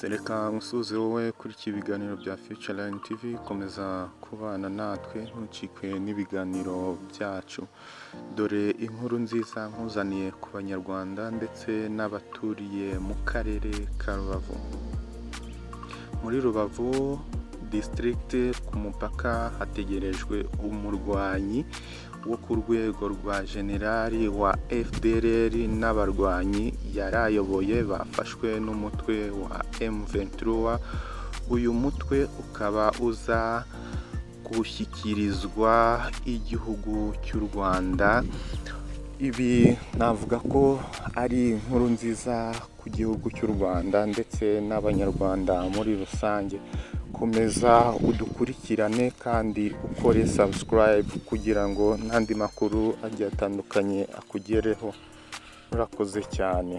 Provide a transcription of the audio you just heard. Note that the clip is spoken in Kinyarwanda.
Reka musuze wowe kuri iki biganiro bya Futureline TV, komeza kubana natwe ntucikwe n'ibiganiro byacu. Dore inkuru nziza nkuzaniye ku banyarwanda ndetse n'abaturiye mu karere ka Rubavu. Muri Rubavu district ku mupaka hategerejwe umurwanyi wo ku rwego rwa generali wa FDLR n'abarwanyi yarayoboye bafashwe n'umutwe wa M23. Uyu mutwe ukaba uza gushyikirizwa igihugu cy'u Rwanda. Ibi navuga ko ari inkuru nziza ku gihugu cy'u Rwanda ndetse n'abanyarwanda muri rusange. Komeza udukurikirane kandi ukore subscribe kugira ngo n'andi makuru agiye atandukanye akugereho. Murakoze cyane.